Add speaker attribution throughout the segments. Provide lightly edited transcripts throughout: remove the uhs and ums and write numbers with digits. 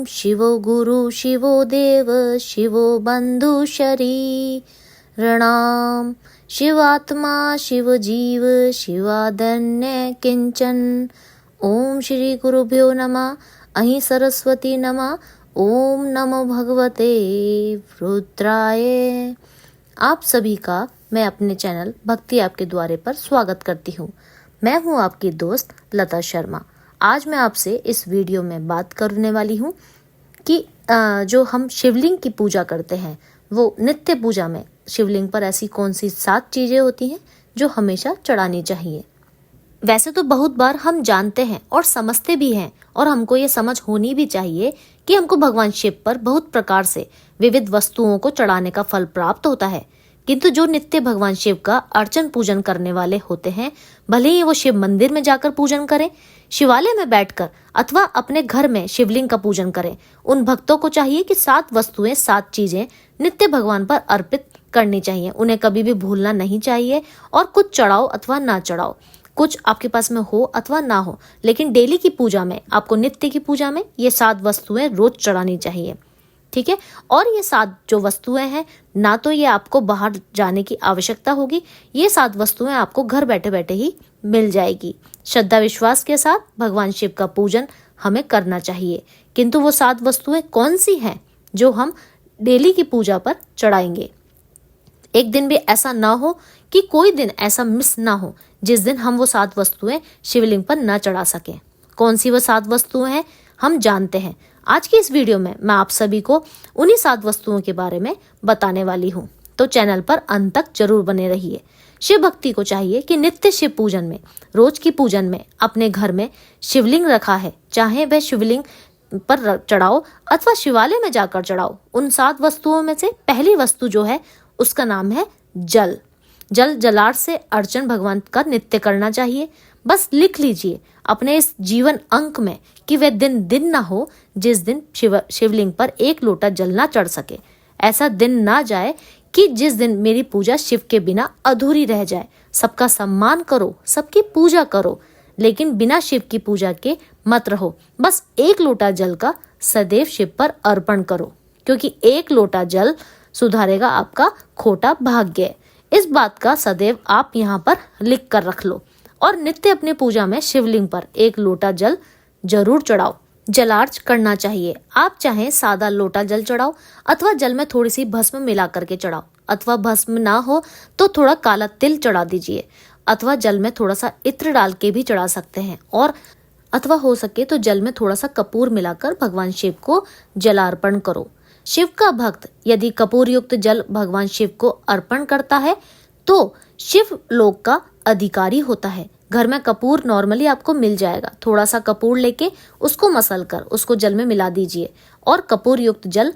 Speaker 1: शिवो गुरु शिवो देव शिवो बंधु शरीरणाम शिवात्मा शिव जीव शिवादन्य किंचन। ओम श्री गुरुभ्यो नमः। अहि सरस्वती नमः। ओम नमो भगवते रुद्राय। आप सभी का मैं अपने चैनल भक्ति आपके द्वारे पर स्वागत करती हूँ। मैं हूँ आपकी दोस्त लता शर्मा। आज मैं आपसे इस वीडियो में बात करने वाली हूँ कि जो हम शिवलिंग की पूजा करते हैं वो नित्य पूजा में शिवलिंग पर ऐसी कौन सी 7 चीजें होती हैं जो हमेशा चढ़ानी चाहिए। वैसे तो बहुत बार हम जानते हैं और समझते भी हैं और हमको ये समझ होनी भी चाहिए कि हमको भगवान शिव पर बहुत प्रकार से विविध वस्तुओं को चढ़ाने का फल प्राप्त होता है, किंतु जो नित्य भगवान शिव का अर्चन पूजन करने वाले होते हैं, भले ही वो शिव मंदिर में जाकर पूजन करें, शिवालय में बैठकर अथवा अपने घर में शिवलिंग का पूजन करें, उन भक्तों को चाहिए कि 7 वस्तुएं 7 चीजें नित्य भगवान पर अर्पित करनी चाहिए। उन्हें कभी भी भूलना नहीं चाहिए और कुछ चढ़ाओ अथवा ना चढ़ाओ, कुछ आपके पास में हो अथवा ना हो, लेकिन डेली की पूजा में, आपको नित्य की पूजा में ये 7 वस्तुएं रोज चढ़ानी चाहिए। ठीक है। और ये 7 जो वस्तुएं हैं, ना तो ये आपको बाहर जाने की आवश्यकता होगी, ये 7 वस्तुएं आपको घर बैठे बैठे ही मिल जाएगी। श्रद्धा विश्वास के साथ भगवान शिव का पूजन हमें करना चाहिए, किंतु वो 7 वस्तुएं कौन सी हैं जो हम डेली की पूजा पर चढ़ाएंगे। एक दिन भी ऐसा ना हो कि कोई दिन ऐसा मिस ना हो जिस दिन हम वो 7 वस्तुएं शिवलिंग पर ना चढ़ा सकें। कौन सी वो 7 वस्तुएं हैं हम जानते हैं। आज की इस वीडियो में मैं आप सभी को उन्हीं 7 वस्तुओं के बारे में बताने वाली हूँ, तो चैनल पर अंत तक जरूर बने रहिए। शिव भक्ति को चाहिए कि नित्य शिव पूजन में, रोज की पूजन में अपने घर में शिवलिंग रखा है, चाहे वह शिवलिंग पर चढ़ाओ अथवा शिवालय में जाकर चढ़ाओ। उन 7 वस्तुओं में से पहली वस्तु जो है उसका नाम है जल। जलार्थ से अर्चन भगवान का नित्य करना चाहिए। बस लिख लीजिए अपने इस जीवन अंक में कि वह दिन ना हो जिस दिन शिवलिंग पर 1 लोटा जल ना चढ़ सके। ऐसा दिन ना जाए कि जिस दिन मेरी पूजा शिव के बिना अधूरी रह जाए। सबका सम्मान करो, सबकी पूजा करो, लेकिन बिना शिव की पूजा के मत रहो। बस 1 लोटा जल का सदैव शिव पर अर्पण करो, क्योंकि 1 लोटा जल सुधारेगा आपका खोटा भाग्य। इस बात का सदैव आप यहाँ पर लिख कर रख लो और नित्य अपनी पूजा में शिवलिंग पर 1 लोटा जल जरूर चढ़ाओ। जलार्च करना चाहिए। आप चाहे सादा लोटा जल चढ़ाओ अथवा जल में थोड़ी सी भस्म मिला करके चढ़ाओ, अथवा भस्म ना हो तो थोड़ा काला तिल चढ़ा दीजिए, अथवा जल में थोड़ा सा इत्र डाल के भी चढ़ा सकते हैं, और अथवा हो सके तो जल में थोड़ा सा कपूर मिलाकर भगवान शिव को जलार्पण करो। शिव का भक्त यदि कपूर युक्त जल भगवान शिव को अर्पण करता है तो शिव लोक का अधिकारी होता है। घर में कपूर नॉर्मली आपको मिल जाएगा। थोड़ा सा कपूर लेके उसको मसल कर उसको जल में मिला दीजिए और कपूर युक्त जल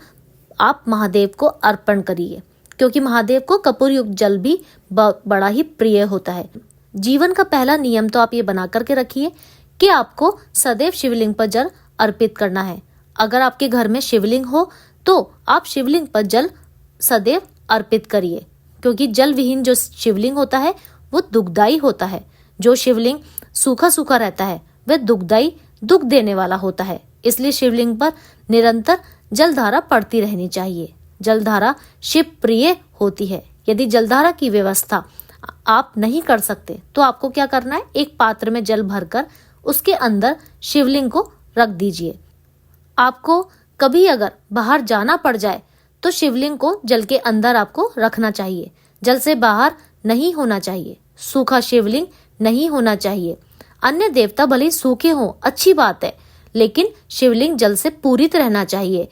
Speaker 1: आप महादेव को अर्पण करिए, क्योंकि महादेव को कपूर युक्त जल भी बड़ा ही प्रिय होता है। जीवन का पहला नियम तो आप ये बना करके रखिए कि आपको सदैव शिवलिंग पर जल अर्पित करना है। अगर आपके घर में शिवलिंग हो तो आप शिवलिंग पर जल सदैव अर्पित करिए, क्योंकि जल विहीन जो शिवलिंग होता है वो दुखदाई होता है। जो शिवलिंग सूखा सूखा रहता है वह दुखदाई, दुख देने वाला होता है। इसलिए शिवलिंग पर निरंतर जलधारा पड़ती रहनी चाहिए। जलधारा शिव प्रिय होती है। यदि जलधारा की व्यवस्था आप नहीं कर सकते तो आपको क्या करना है, एक पात्र में जल भरकर उसके अंदर शिवलिंग को रख दीजिए। आपको कभी अगर बाहर जाना पड़ जाए तो शिवलिंग को जल के अंदर आपको रखना चाहिए, जल से बाहर नहीं होना चाहिए। सूखा शिवलिंग नहीं होना चाहिए। अन्य देवता भले सूखे हों, अच्छी बात है, लेकिन शिवलिंग जल से पूरित रहना चाहिए।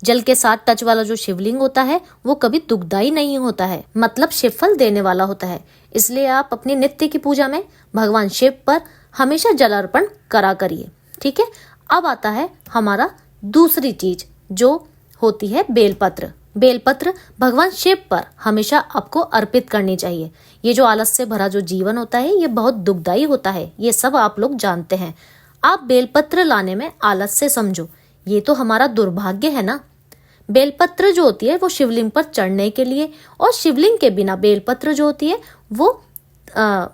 Speaker 1: जल के साथ टच वाला जो शिवलिंग होता है वो कभी दुखदाई नहीं होता है, मतलब शिवफल देने वाला होता है। इसलिए आप अपनी नित्य की पूजा में भगवान शिव पर हमेशा जल अर्पण करा करिए। ठीक है। अब आता है हमारा दूसरी चीज जो होती है बेलपत्र। बेलपत्र भगवान शिव पर हमेशा आपको अर्पित करनी चाहिए। ये जो आलस से भरा जो जीवन होता है ये बहुत दुखदाई होता है, ये सब आप लोग जानते हैं। आप बेलपत्र लाने में आलस से समझो, ये तो हमारा दुर्भाग्य है ना। बेलपत्र जो होती है वो शिवलिंग पर चढ़ने के लिए, और शिवलिंग के बिना बेलपत्र जो होती है वो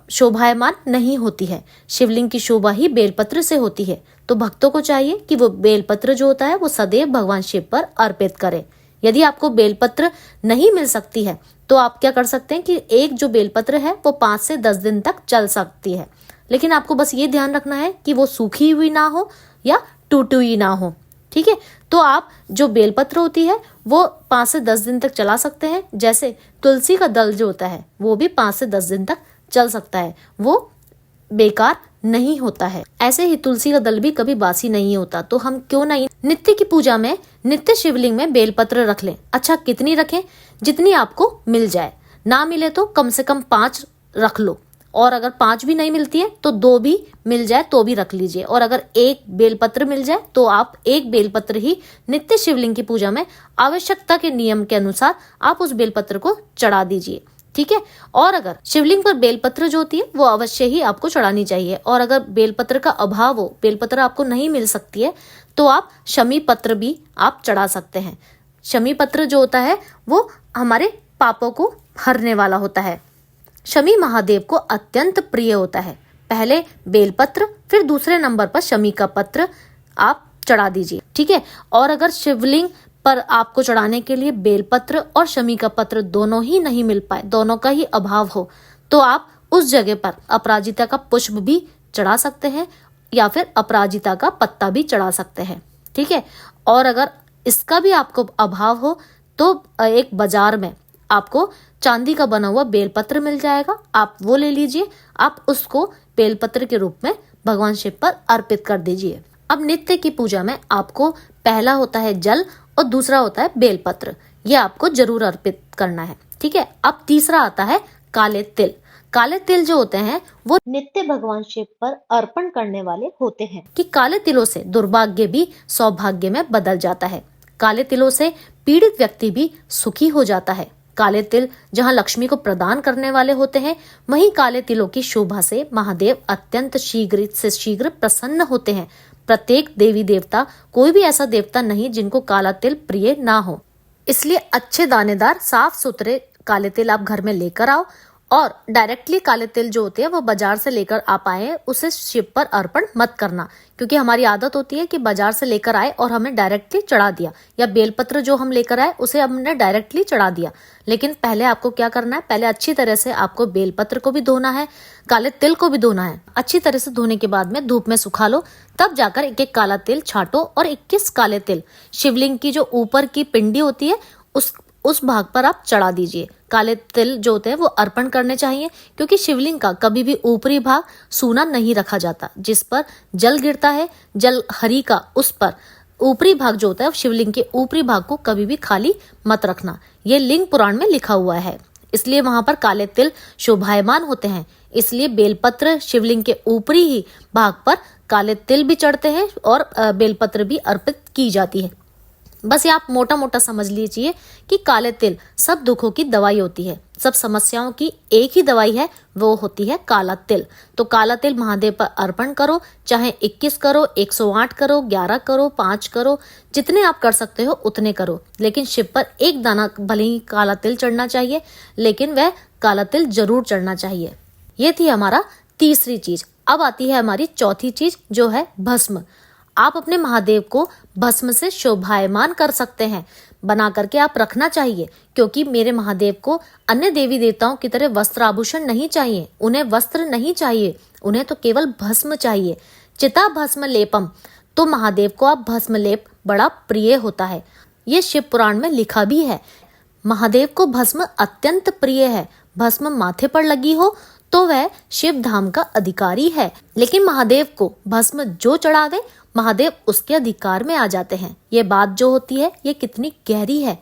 Speaker 1: शोभायमान नहीं होती है। शिवलिंग की शोभा ही बेलपत्र से होती है। तो भक्तों को चाहिए कि वो बेलपत्र जो होता है वो सदैव भगवान शिव पर अर्पित करें। यदि आपको बेलपत्र नहीं मिल सकती है तो आप क्या कर सकते हैं कि एक जो बेलपत्र है वो 5 से 10 दिन तक चल सकती है, लेकिन आपको बस ये ध्यान रखना है कि वो सूखी हुई ना हो या टूटी हुई ना हो। ठीक है, तो आप जो बेलपत्र होती है वो 5 से 10 दिन तक चला सकते हैं। जैसे तुलसी का दल जो होता है वो भी 5 से 10 दिन तक चल सकता है, वो बेकार नहीं होता है। ऐसे ही तुलसी का दल भी कभी बासी नहीं होता। तो हम क्यों नहीं नित्य की पूजा में, नित्य शिवलिंग में बेलपत्र रख लें। अच्छा, कितनी रखें? जितनी आपको मिल जाए। ना मिले तो कम से कम 5 रख लो, और अगर 5 भी नहीं मिलती है तो 2 भी मिल जाए तो भी रख लीजिए। और अगर 1 बेलपत्र मिल जाए तो आप 1 बेलपत्र ही नित्य शिवलिंग की पूजा में आवश्यकता के नियम के अनुसार आप उस बेलपत्र को चढ़ा दीजिए। ठीक है, और अगर शिवलिंग पर बेलपत्र जो होती है वो अवश्य ही आपको चढ़ानी चाहिए। और अगर बेलपत्र का अभाव हो, बेलपत्र आपको नहीं मिल सकती है, तो आप शमी पत्र भी आप चढ़ा सकते हैं। शमी पत्र जो होता है वो हमारे पापों को हरने वाला होता है। शमी महादेव को अत्यंत प्रिय होता है। पहले बेलपत्र, फिर दूसरे नंबर पर शमी का पत्र आप चढ़ा दीजिए। ठीक है, और अगर शिवलिंग पर आपको चढ़ाने के लिए बेलपत्र और शमी का पत्र दोनों ही नहीं मिल पाए, दोनों का ही अभाव हो, तो आप उस जगह पर अपराजिता का पुष्प भी चढ़ा सकते हैं या फिर अपराजिता का पत्ता भी चढ़ा सकते हैं। ठीक है, और अगर इसका भी आपको अभाव हो तो एक बाजार में आपको चांदी का बना हुआ बेलपत्र मिल जाएगा, आप वो ले लीजिए। आप उसको बेलपत्र के रूप में भगवान शिव पर अर्पित कर दीजिए। अब नित्य की पूजा में आपको पहला होता है जल और दूसरा होता है बेलपत्र, ये आपको जरूर अर्पित करना है। ठीक है, अब तीसरा आता है काले तिल। काले तिल जो होते हैं वो नित्य भगवान शिव पर अर्पण करने वाले होते हैं कि काले तिलों से दुर्भाग्य भी सौभाग्य में बदल जाता है। काले तिलों से पीड़ित व्यक्ति भी सुखी हो जाता है। काले तिल जहां लक्ष्मी को प्रदान करने वाले होते हैं, वहीं काले तिलों की शोभा से महादेव अत्यंत शीघ्र से शीघ्र प्रसन्न होते हैं। प्रत्येक देवी देवता, कोई भी ऐसा देवता नहीं जिनको काला तिल प्रिय ना हो। इसलिए अच्छे दानेदार साफ सुथरे काले तिल आप घर में लेकर आओ, और डायरेक्टली काले तिल जो होते हैं वो बाजार से लेकर आप आए, उसे शिव पर अर्पण मत करना। क्योंकि हमारी आदत होती है कि बाजार से लेकर आए और हमें डायरेक्टली चढ़ा दिया, या बेलपत्र जो हम लेकर आए उसे हमने डायरेक्टली चढ़ा दिया। लेकिन पहले आपको क्या करना है, पहले अच्छी तरह से आपको बेलपत्र को भी धोना है, काले तिल को भी धोना है। अच्छी तरह से धोने के बाद में धूप में सुखा लो, तब जाकर एक एक काला तिल छाटो और 21 काले तिल शिवलिंग की जो ऊपर की पिंडी होती है उस भाग पर आप चढ़ा दीजिए। काले तिल जो होते हैं वो अर्पण करने चाहिए, क्योंकि शिवलिंग का कभी भी ऊपरी भाग सूना नहीं रखा जाता। जिस पर जल गिरता है, जल हरि का, उस पर ऊपरी भाग जो होता है शिवलिंग के ऊपरी भाग को कभी भी खाली मत रखना। ये लिंग पुराण में लिखा हुआ है, इसलिए वहां पर काले तिल शोभायमान होते हैं। इसलिए बेलपत्र शिवलिंग के ऊपरी ही भाग पर काले तिल भी चढ़ते हैं और बेलपत्र भी अर्पित की जाती है। बस ये आप मोटा मोटा समझ लीजिए कि काले तिल सब दुखों की दवाई होती है, सब समस्याओं की एक ही दवाई है, वो होती है काला तिल। तो काला तिल महादेव पर अर्पण करो, चाहे 21 करो, 108 करो, 11 करो, 5 करो, जितने आप कर सकते हो उतने करो। लेकिन शिव पर एक दाना भले ही काला तिल चढ़ना चाहिए, लेकिन वह काला तिल जरूर चढ़ना चाहिए। ये थी हमारा तीसरी चीज। अब आती है हमारी चौथी चीज, जो है भस्म। आप अपने महादेव को भस्म से शोभायमान कर सकते हैं, बना करके आप रखना चाहिए। क्योंकि मेरे महादेव को अन्य देवी देवताओं की तरह वस्त्र आभूषण नहीं चाहिए, उन्हें वस्त्र नहीं चाहिए, उन्हें तो केवल भस्म चाहिए। चिता भस्म लेपम, तो महादेव को आप भस्म लेप बड़ा प्रिय होता है। ये शिव पुराण में लिखा भी है। महादेव को भस्म अत्यंत प्रिय है। भस्म माथे पर लगी हो तो वह शिव धाम का अधिकारी है, लेकिन महादेव को भस्म जो चढ़ावे महादेव उसके अधिकार में आ जाते हैं। ये बात जो होती है ये कितनी गहरी है,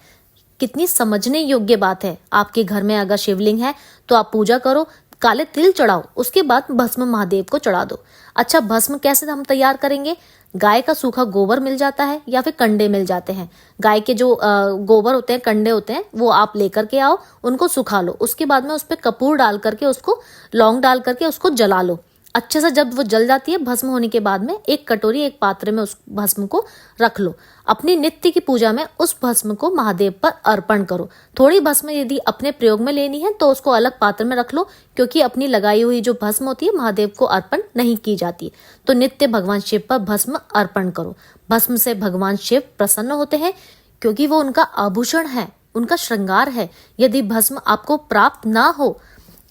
Speaker 1: कितनी समझने योग्य बात है। आपके घर में अगर शिवलिंग है तो आप पूजा करो, काले तिल चढ़ाओ, उसके बाद भस्म महादेव को चढ़ा दो। अच्छा, भस्म कैसे हम तैयार करेंगे? गाय का सूखा गोबर मिल जाता है या फिर कंडे मिल जाते हैं। गाय के जो गोबर होते हैं, कंडे होते हैं, वो आप लेकर के आओ, उनको सुखा लो। उसके बाद में उस पर कपूर डाल करके, उसको लौंग डाल करके उसको जला लो। अच्छे से जब वो जल जाती है भस्म होने के बाद में एक कटोरी एक पात्र में उस भस्म को रख लो। अपनी नित्य की पूजा में उस भस्म को महादेव पर अर्पण करो। थोड़ी भस्म यदि अपने प्रयोग में लेनी है तो उसको अलग पात्र में रख लो, क्योंकि अपनी लगाई हुई जो भस्म होती है महादेव को अर्पण नहीं की जाती। तो नित्य भगवान शिव पर भस्म अर्पण करो। भस्म से भगवान शिव प्रसन्न होते हैं, क्योंकि वो उनका आभूषण है, उनका श्रृंगार है। यदि भस्म आपको प्राप्त ना हो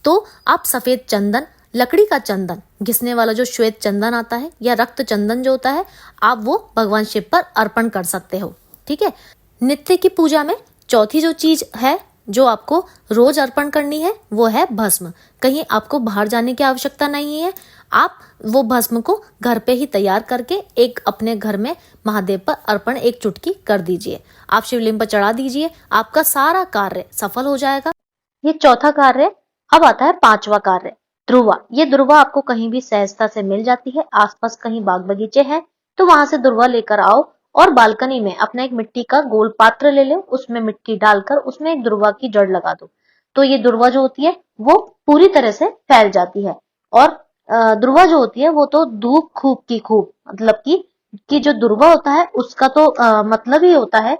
Speaker 1: तो आप सफेद चंदन, लकड़ी का चंदन, घिसने वाला जो श्वेत चंदन आता है या रक्त चंदन जो होता है, आप वो भगवान शिव पर अर्पण कर सकते हो। ठीक है। नित्य की पूजा में चौथी जो चीज है जो आपको रोज अर्पण करनी है वो है भस्म। कहीं आपको बाहर जाने की आवश्यकता नहीं है। आप वो भस्म को घर पे ही तैयार करके एक अपने घर में महादेव पर अर्पण एक चुटकी कर दीजिए। आप शिवलिंग पर चढ़ा दीजिए, आपका सारा कार्य सफल हो जाएगा। ये चौथा कार्य। अब आता है पांचवा कार्य, दुर्वा। ये दुर्वा आपको कहीं भी सहजता से मिल जाती है। आसपास कहीं बाग बगीचे हैं तो वहां से दुर्वा लेकर आओ और बालकनी में अपना एक मिट्टी का गोल पात्र ले लो, उसमें मिट्टी डालकर उसमें एक दुर्वा की जड़ लगा दो। तो ये दुर्वा जो होती है वो पूरी तरह से फैल जाती है। और दुर्वा जो होती है वो तो धूप खूब की खूब, मतलब कि जो दुर्वा होता है उसका तो मतलब ही होता है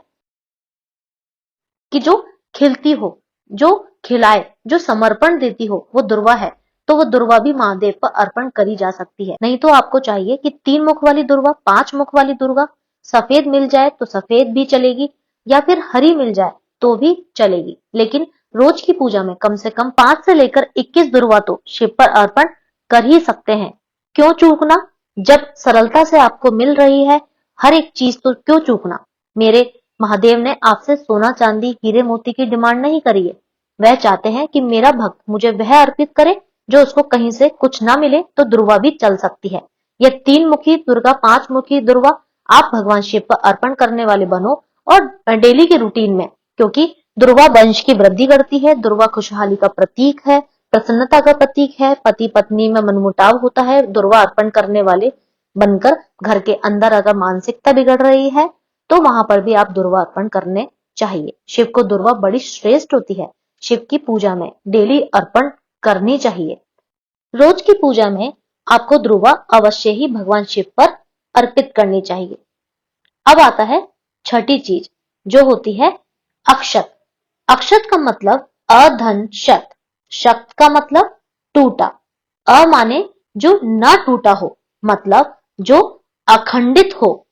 Speaker 1: कि जो खिलती हो, जो खिलाए, जो समर्पण देती हो, वो दुर्वा है। तो वो दुर्वा भी महादेव पर अर्पण करी जा सकती है। नहीं तो आपको चाहिए कि 3 मुख वाली दुर्वा, 5 मुख वाली दुर्वा, सफेद मिल जाए तो सफेद भी चलेगी, या फिर हरी मिल जाए तो भी चलेगी। लेकिन रोज की पूजा में कम से कम 5 से लेकर 21 दुर्वा तो शिव पर अर्पण कर ही सकते हैं। क्यों चूकना? जब सरलता से आपको मिल रही है हर एक चीज, तो क्यों चूकना? मेरे महादेव ने आपसे सोना चांदी हीरे मोती की डिमांड नहीं करी है। वह चाहते हैं कि मेरा भक्त मुझे वह अर्पित करे जो उसको कहीं से कुछ ना मिले तो दुर्वा भी चल सकती है। यह 3 मुखी दुर्गा, 5 मुखी दुर्वा आप भगवान शिव पर अर्पण करने वाले बनो और डेली के रूटीन में, क्योंकि दुर्वा वंश की वृद्धि करती है। दुर्वा खुशहाली का प्रतीक है, प्रसन्नता का प्रतीक है। पति पत्नी में मनमुटाव होता है, दुर्वा अर्पण करने वाले बनकर घर के अंदर अगर मानसिकता बिगड़ रही है तो वहां पर भी आप दुर्वा अर्पण करने चाहिए। शिव को दुर्वा बड़ी श्रेष्ठ होती है। शिव की पूजा में डेली अर्पण करनी चाहिए। रोज की पूजा में आपको दुर्वा अवश्य ही भगवान शिव पर अर्पित करनी चाहिए। अब आता है छठी चीज जो होती है अक्षत। अक्षत का मतलब अधन शत, शत का मतलब टूटा। अ माने जो ना टूटा हो, मतलब जो अखंडित हो,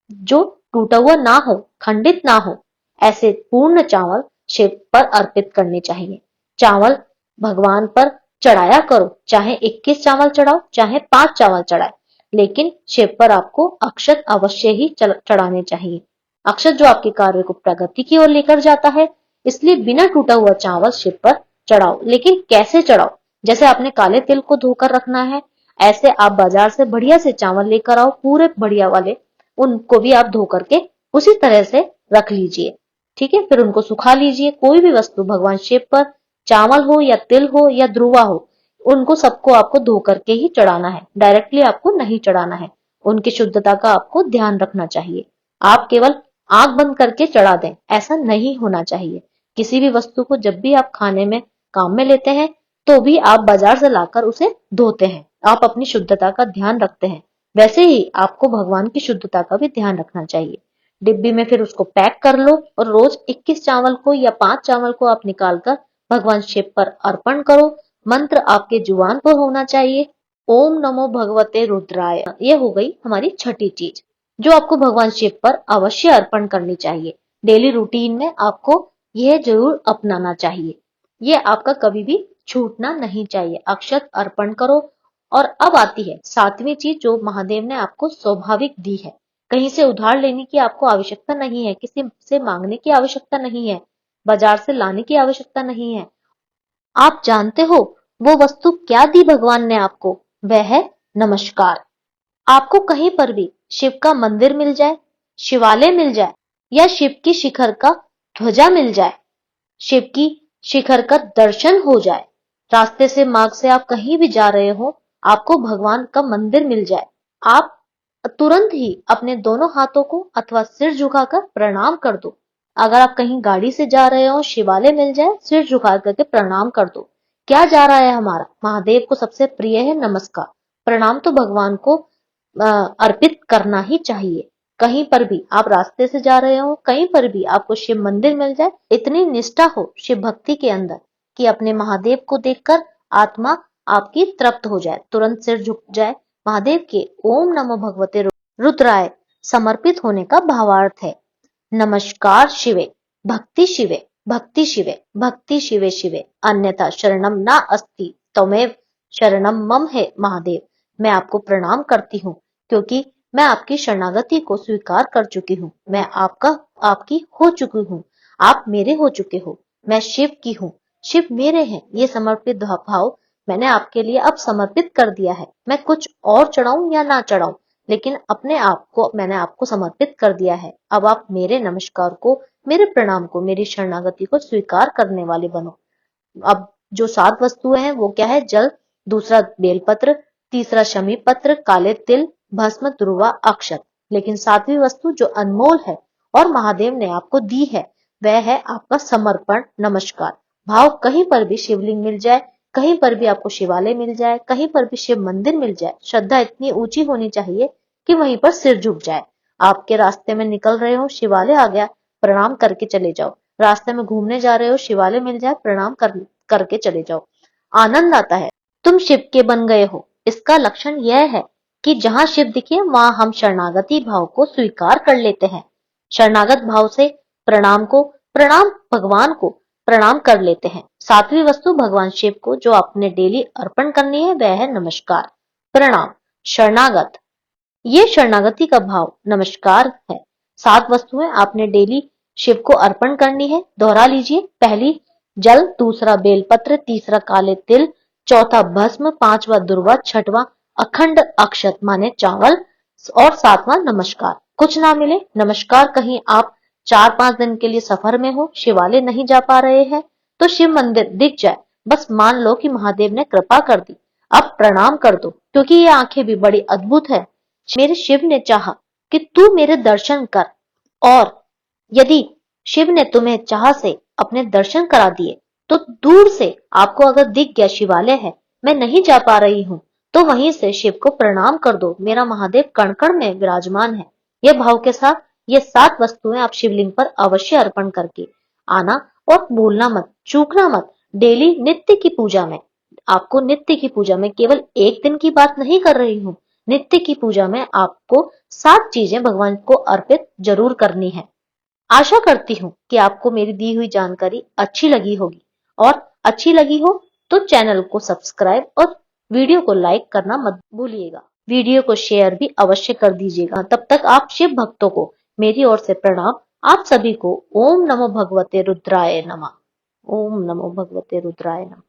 Speaker 1: जो टूटा हुआ ना हो, खंडित ना हो, ऐसे पूर्ण चावल शिव पर अर्पित करने चाहिए। चावल भगवान पर चढ़ाया करो, चाहे 21 चावल चढ़ाओ, चाहे 5 चावल चढ़ाए, लेकिन शिव पर आपको अक्षत अवश्य ही चढ़ाने चाहिए। अक्षत जो आपके कार्य को प्रगति की ओर लेकर जाता है, इसलिए बिना टूटा हुआ चावल शिव पर चढ़ाओ। लेकिन कैसे चढ़ाओ? जैसे आपने काले तिल को धोकर रखना है, ऐसे आप बाजार से बढ़िया से चावल लेकर आओ, पूरे बढ़िया वाले, उनको भी आप धो करके उसी तरह से रख लीजिए। ठीक है। फिर उनको सुखा लीजिए। कोई भी वस्तु भगवान शिव पर, चावल हो या तिल हो या ध्रुवा हो, उनको सबको आपको धो करके ही चढ़ाना है, डायरेक्टली आपको नहीं चढ़ाना है। उनकी शुद्धता का आपको ध्यान रखना चाहिए। आप केवल आंख बंद करके चढ़ा दें, ऐसा नहीं होना चाहिए। किसी भी वस्तु को जब भी आप खाने में काम में लेते हैं तो भी आप बाजार से लाकर उसे धोते हैं, आप अपनी शुद्धता का ध्यान रखते हैं। वैसे ही आपको भगवान की शुद्धता का भी ध्यान रखना चाहिए। डिब्बी में फिर उसको पैक कर लो और रोज 21 चावल को या 5 चावल को आप निकालकर भगवान शिव पर अर्पण करो। मंत्र आपके जुबान पर होना चाहिए, ओम नमो भगवते रुद्राय। ये हो गई हमारी छठी चीज जो आपको भगवान शिव पर अवश्य अर्पण करनी चाहिए। डेली रूटीन में आपको यह जरूर अपनाना चाहिए। ये आपका कभी भी छूटना नहीं चाहिए। अक्षत अर्पण करो। और अब आती है 7वीं चीज जो महादेव ने आपको स्वाभाविक दी है। कहीं से उधार लेने की आपको आवश्यकता नहीं है, किसी से मांगने की आवश्यकता नहीं है, बाजार से लाने की आवश्यकता नहीं है। आप जानते हो वो वस्तु क्या दी भगवान ने आपको? वह है नमस्कार। आपको कहीं पर भी शिव का मंदिर मिल जाए, शिवालय मिल जाए, या शिव की शिखर का ध्वजा मिल जाए, शिव की शिखर का दर्शन हो जाए, रास्ते से मार्ग से आप कहीं भी जा रहे हो, आपको भगवान का मंदिर मिल जाए, आप तुरंत ही अपने दोनों हाथों को अथवा सिर झुकाकर प्रणाम कर दो। अगर आप कहीं गाड़ी से जा रहे हो, शिवालय मिल जाए, सिर झुका करके प्रणाम कर दो। क्या जा रहा है हमारा? महादेव को सबसे प्रिय है नमस्कार। प्रणाम तो भगवान को अर्पित करना ही चाहिए। कहीं पर भी आप रास्ते से जा रहे हो, कहीं पर भी आपको शिव मंदिर मिल जाए, इतनी निष्ठा हो शिव भक्ति के अंदर कि अपने महादेव को देखकर आत्मा आपकी तृप्त हो जाए, तुरंत सिर झुक जाए। महादेव के ओम नमो भगवते रुद्राय समर्पित होने का भावार्थ है। नमस्कार शिवे, भक्ति शिवे, भक्ति शिवे, भक्ति शिवे शिवे, अन्यथा शरणम ना अस्ति त्वमेव शरणम मम है महादेव। मैं आपको प्रणाम करती हूँ क्योंकि मैं आपकी शरणागति को स्वीकार कर चुकी हूँ। मैं आपकी हो चुकी हूँ, आप मेरे हो चुके हो। मैं शिव की हूँ, शिव मेरे हैं। ये समर्पित भाव मैंने आपके लिए अब समर्पित कर दिया है। मैं कुछ और चढ़ाऊं या ना चढ़ाऊं, लेकिन अपने आप को मैंने आपको समर्पित कर दिया है। अब आप मेरे नमस्कार को, मेरे प्रणाम को, मेरी शरणागति को स्वीकार करने वाले बनो। अब जो 7 वस्तुएं हैं वो क्या है? जल, दूसरा बेलपत्र, तीसरा शमी पत्र, काले तिल, भस्म, दुर्वा, अक्षत। लेकिन 7वीं वस्तु जो अनमोल है और महादेव ने आपको दी है वह है आपका समर्पण, नमस्कार भाव। कहीं पर भी शिवलिंग मिल जाए, कहीं पर भी आपको शिवालय मिल जाए, कहीं पर भी शिव मंदिर मिल जाए, श्रद्धा इतनी ऊंची होनी चाहिए कि वहीं पर सिर झुक जाए। आपके रास्ते में निकल रहे हो, शिवालय आ गया, प्रणाम करके चले जाओ। रास्ते में घूमने जा रहे हो, शिवालय मिल जाए, प्रणाम करके चले जाओ। आनंद आता है, तुम शिव के बन गए हो। इसका लक्षण यह है कि जहां शिव दिखे वहां हम शरणागति भाव को स्वीकार कर लेते हैं। शरणागत भाव से प्रणाम भगवान को प्रणाम कर लेते हैं। 7वीं वस्तु भगवान शिव को जो आपने डेली अर्पण करनी है वह है नमस्कार, प्रणाम, शरणागत। ये शरणागति का भाव नमस्कार है। 7 वस्तुएं आपने डेली शिव को अर्पण करनी है। दोहरा लीजिए, पहली जल, दूसरा बेलपत्र, तीसरा काले तिल, चौथा भस्म, 5वां दुर्वा, 6वां अखंड अक्षत माने चावल और 7वां नमस्कार। कुछ ना मिले नमस्कार, कहीं आप 4-5 दिन के लिए सफर में हो, शिवालय नहीं जा पा रहे हैं, तो शिव मंदिर दिख जाए, बस मान लो कि महादेव ने कृपा कर दी। अब प्रणाम कर दो, क्योंकि ये आंखें भी बड़ी अद्भुत है। मेरे शिव ने चाहा कि तू मेरे दर्शन कर, और यदि शिव ने तुम्हें चाह से अपने दर्शन करा दिए तो दूर से आपको अगर दिख गया शिवालय है, मैं नहीं जा पा रही हूँ, तो वहीं से शिव को प्रणाम कर दो, मेरा महादेव कण कण में विराजमान है। यह भाव के साथ ये 7 वस्तुएं आप शिवलिंग पर अवश्य अर्पण करके आना और भूलना मत, चूकना मत। डेली नित्य की पूजा में, आपको नित्य की पूजा में केवल एक दिन की बात नहीं कर रही हूँ, नित्य की पूजा में आपको 7 चीजें भगवान को अर्पित जरूर करनी है। आशा करती हूँ कि आपको मेरी दी हुई जानकारी अच्छी लगी होगी, और अच्छी लगी हो तो चैनल को सब्सक्राइब और वीडियो को लाइक करना मत भूलिएगा। वीडियो को शेयर भी अवश्य कर दीजिएगा। तब तक आप शिव भक्तों को मेरी ओर से प्रणाम। आप सभी को ओम नमो भगवते रुद्राय नमः। ओम नमो भगवते रुद्राय नमः।